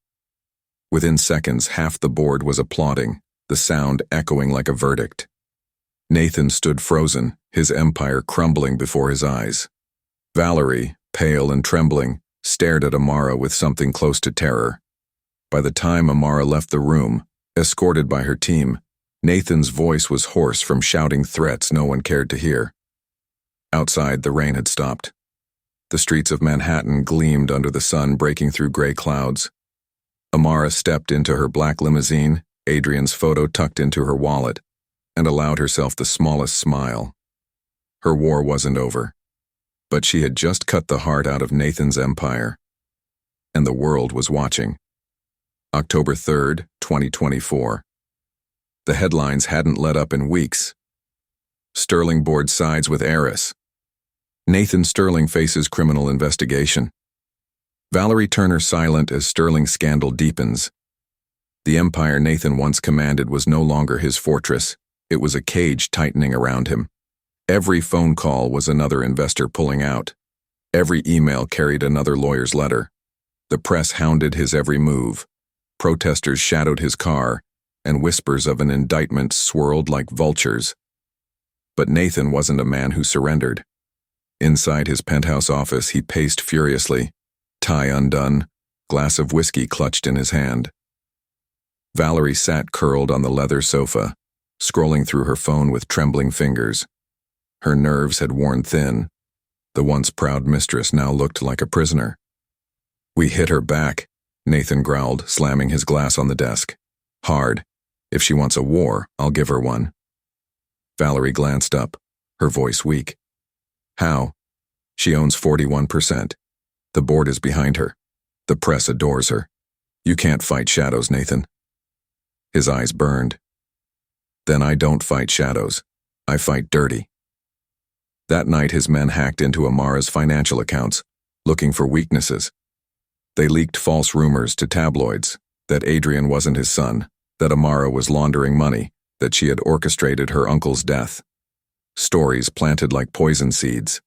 Within seconds, half the board was applauding, the sound echoing like a verdict. Nathan stood frozen, his empire crumbling before his eyes. Valerie, pale and trembling, stared at Amara with something close to terror. By the time Amara left the room, escorted by her team, Nathan's voice was hoarse from shouting threats no one cared to hear. Outside, the rain had stopped. The streets of Manhattan gleamed under the sun breaking through gray clouds. Amara stepped into her black limousine, Adrian's photo tucked into her wallet, and allowed herself the smallest smile. Her war wasn't over, but she had just cut the heart out of Nathan's empire. And the world was watching. October 3rd, 2024. The headlines hadn't let up in weeks. Sterling boards sides with heiress. Nathan Sterling faces criminal investigation. Valerie Turner silent as Sterling's scandal deepens. The empire Nathan once commanded was no longer his fortress. It was a cage tightening around him. Every phone call was another investor pulling out. Every email carried another lawyer's letter. The press hounded his every move. Protesters shadowed his car, and whispers of an indictment swirled like vultures. But Nathan wasn't a man who surrendered. Inside his penthouse office, he paced furiously, tie undone, glass of whiskey clutched in his hand. Valerie sat curled on the leather sofa, scrolling through her phone with trembling fingers. Her nerves had worn thin. The once proud mistress now looked like a prisoner. "We hit her back," Nathan growled, slamming his glass on the desk. "Hard. If she wants a war, I'll give her one." Valerie glanced up, her voice weak. "How?" "She owns 41%. The board is behind her. The press adores her. You can't fight shadows, Nathan." His eyes burned. "Then I don't fight shadows. I fight dirty." That night his men hacked into Amara's financial accounts, looking for weaknesses. They leaked false rumors to tabloids that Adrian wasn't his son, that Amara was laundering money, that she had orchestrated her uncle's death. Stories planted like poison seeds.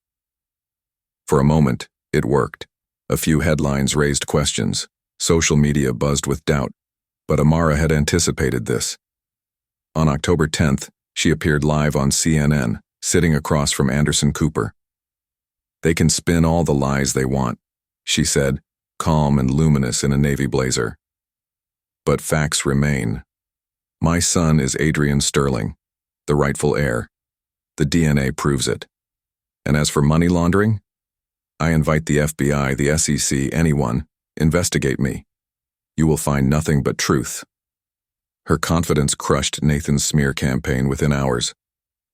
For a moment, it worked. A few headlines raised questions. Social media buzzed with doubt. But Amara had anticipated this. On October 10th, she appeared live on CNN, sitting across from Anderson Cooper. "They can spin all the lies they want," she said, calm and luminous in a navy blazer. "But facts remain. My son is Adrian Sterling, the rightful heir. The DNA proves it. And as for money laundering, I invite the FBI, the SEC, anyone, investigate me. You will find nothing but truth." Her confidence crushed Nathan's smear campaign within hours.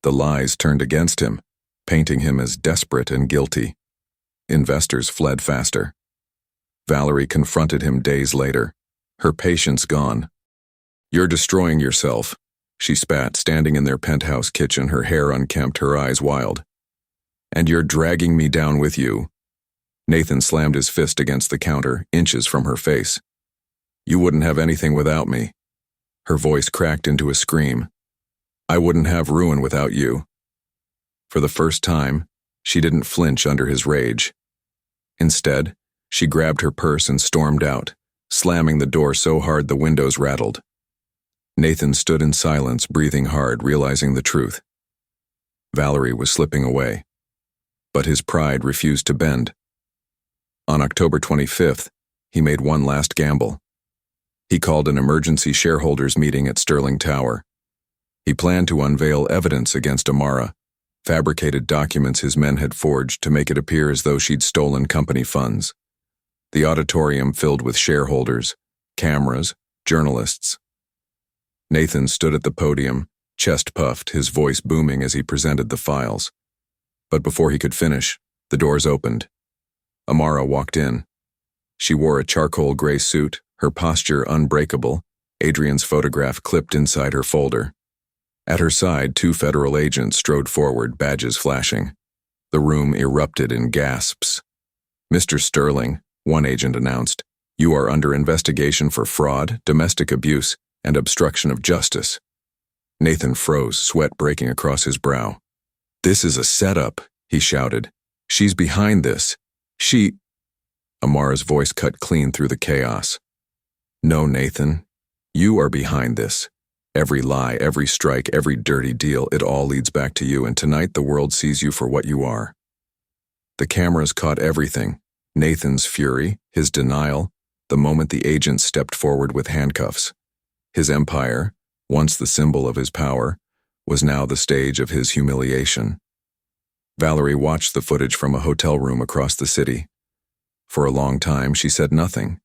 The lies turned against him, painting him as desperate and guilty. Investors fled faster. Valerie confronted him days later, her patience gone. "You're destroying yourself," she spat, standing in their penthouse kitchen, her hair unkempt, her eyes wild. "And you're dragging me down with you." Nathan slammed his fist against the counter, inches from her face. "You wouldn't have anything without me." Her voice cracked into a scream. "I wouldn't have ruin without you." For the first time, she didn't flinch under his rage. Instead, she grabbed her purse and stormed out, slamming the door so hard the windows rattled. Nathan stood in silence, breathing hard, realizing the truth. Valerie was slipping away. But his pride refused to bend. On October 25th, he made one last gamble. He called an emergency shareholders meeting at Sterling Tower. He planned to unveil evidence against Amara, fabricated documents his men had forged to make it appear as though she'd stolen company funds. The auditorium filled with shareholders, cameras, journalists. Nathan stood at the podium, chest puffed, his voice booming as he presented the files. But before he could finish, the doors opened. Amara walked in. She wore a charcoal gray suit, her posture unbreakable, Adrian's photograph clipped inside her folder. At her side, 2 federal agents strode forward, badges flashing. The room erupted in gasps. "Mr. Sterling," one agent announced, "you are under investigation for fraud, domestic abuse, and obstruction of justice." Nathan froze, sweat breaking across his brow. "This is a setup," he shouted. "She's behind this. She—" Amara's voice cut clean through the chaos. "No, Nathan. You are behind this. Every lie, every strike, every dirty deal, it all leads back to you, and tonight the world sees you for what you are." The cameras caught everything. Nathan's fury, his denial, the moment the agent stepped forward with handcuffs. His empire, once the symbol of his power, was now the stage of his humiliation. Valerie watched the footage from a hotel room across the city. For a long time, she said nothing,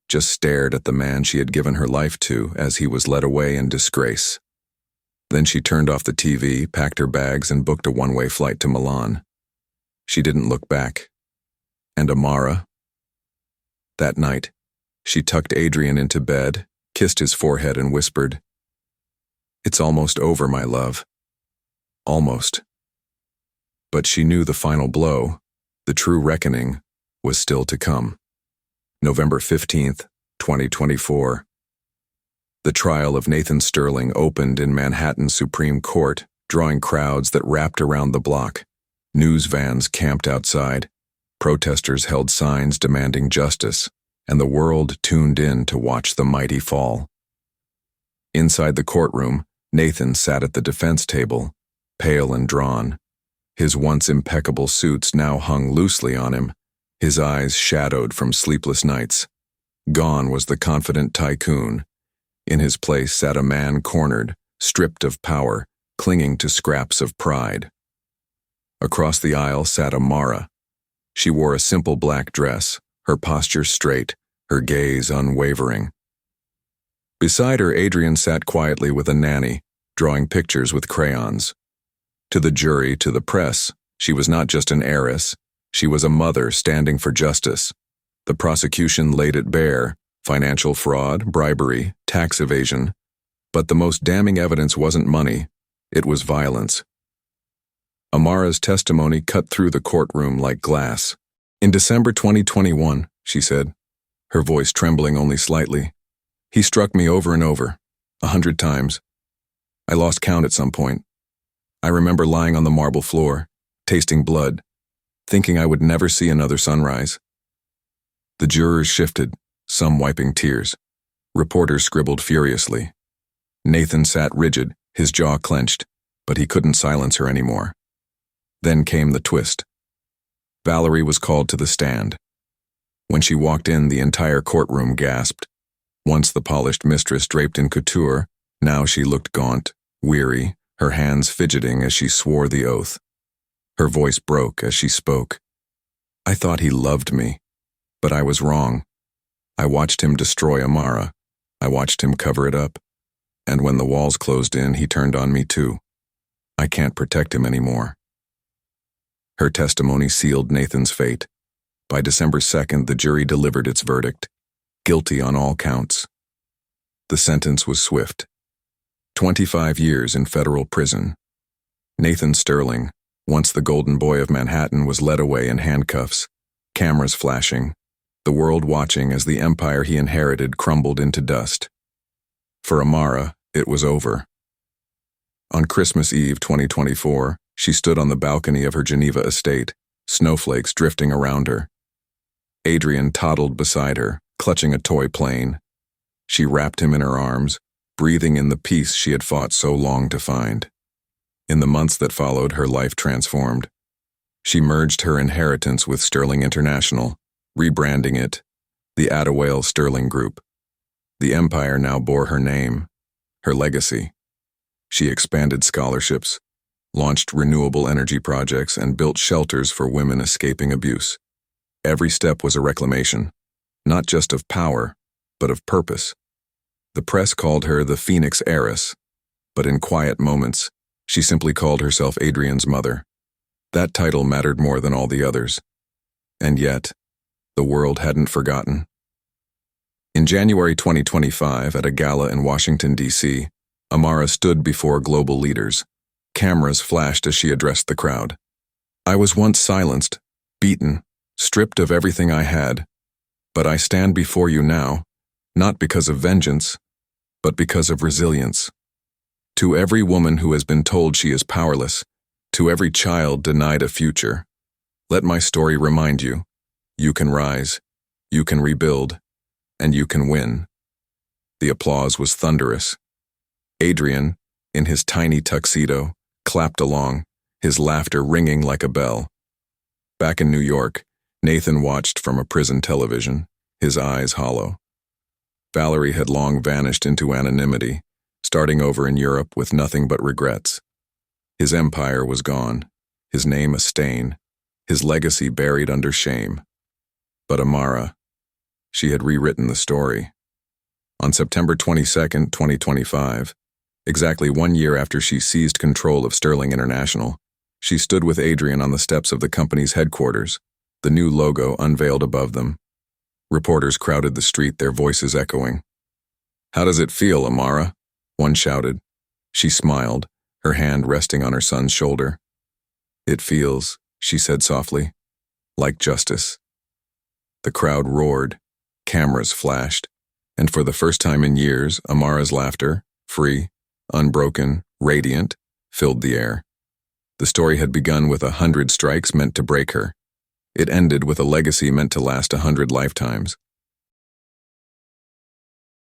just stared at the man she had given her life to as he was led away in disgrace. Then she turned off the TV, packed her bags, and booked a one-way flight to Milan. She didn't look back. And Amara? That night, she tucked Adrian into bed, kissed his forehead, and whispered, "It's almost over, my love. Almost." But she knew the final blow, the true reckoning, was still to come. November 15th, 2024. The trial of Nathan Sterling opened in Manhattan's Supreme Court, drawing crowds that wrapped around the block. News vans camped outside. Protesters held signs demanding justice, and the world tuned in to watch the mighty fall. Inside the courtroom, Nathan sat at the defense table, pale and drawn. His once impeccable suits now hung loosely on him, his eyes shadowed from sleepless nights. Gone was the confident tycoon. In his place sat a man cornered, stripped of power, clinging to scraps of pride. Across the aisle sat Amara. She wore a simple black dress, her posture straight, her gaze unwavering. Beside her, Adrian sat quietly with a nanny, drawing pictures with crayons. To the jury, to the press, she was not just an heiress, she was a mother standing for justice. The prosecution laid it bare: financial fraud, bribery, tax evasion. But the most damning evidence wasn't money, it was violence. Amara's testimony cut through the courtroom like glass. "In December 2021, she said, her voice trembling only slightly, "he struck me over and over, 100 times. I lost count at some point. I remember lying on the marble floor, tasting blood, thinking I would never see another sunrise." The jurors shifted, some wiping tears. Reporters scribbled furiously. Nathan sat rigid, his jaw clenched, but he couldn't silence her anymore. Then came the twist. Valerie was called to the stand. When she walked in, the entire courtroom gasped. Once the polished mistress draped in couture, now she looked gaunt, weary, her hands fidgeting as she swore the oath. Her voice broke as she spoke. "I thought he loved me, but I was wrong. I watched him destroy Amara. I watched him cover it up. And when the walls closed in, he turned on me too. I can't protect him anymore." Her testimony sealed Nathan's fate. By December 2nd, the jury delivered its verdict: guilty on all counts. The sentence was swift: 25 years in federal prison. Nathan Sterling, once the golden boy of Manhattan, was led away in handcuffs, cameras flashing, the world watching as the empire he inherited crumbled into dust. For Amara, it was over. On Christmas Eve 2024, she stood on the balcony of her Geneva estate, snowflakes drifting around her. Adrian toddled beside her, clutching a toy plane. She wrapped him in her arms, breathing in the peace she had fought so long to find. In the months that followed, her life transformed. She merged her inheritance with Sterling International, rebranding it the Adawale Sterling Group. The empire now bore her name, her legacy. She expanded scholarships, launched renewable energy projects, and built shelters for women escaping abuse. Every step was a reclamation, not just of power, but of purpose. The press called her the Phoenix heiress, but in quiet moments, she simply called herself Adrian's mother. That title mattered more than all the others. And yet, the world hadn't forgotten. In January 2025, at a gala in Washington, D.C., Amara stood before global leaders. Cameras flashed as she addressed the crowd. "I was once silenced, beaten, stripped of everything I had, but I stand before you now, not because of vengeance, but because of resilience. To every woman who has been told she is powerless, to every child denied a future, let my story remind you, you can rise, you can rebuild, and you can win." The applause was thunderous. Adrian, in his tiny tuxedo, clapped along, his laughter ringing like a bell. Back in New York, Nathan watched from a prison television, his eyes hollow. Valerie had long vanished into anonymity, starting over in Europe with nothing but regrets. His empire was gone, his name a stain, his legacy buried under shame. But Amara, she had rewritten the story. On September 22nd, 2025, exactly 1 year after she seized control of Sterling International, she stood with Adrian on the steps of the company's headquarters, the new logo unveiled above them. Reporters crowded the street, their voices echoing. "How does it feel, Amara?" one shouted. She smiled, her hand resting on her son's shoulder. "It feels," she said softly, "like justice." The crowd roared, cameras flashed, and for the first time in years, Amara's laughter, free, unbroken, radiant, filled the air. The story had begun with 100 strikes meant to break her. It ended with a legacy meant to last 100 lifetimes.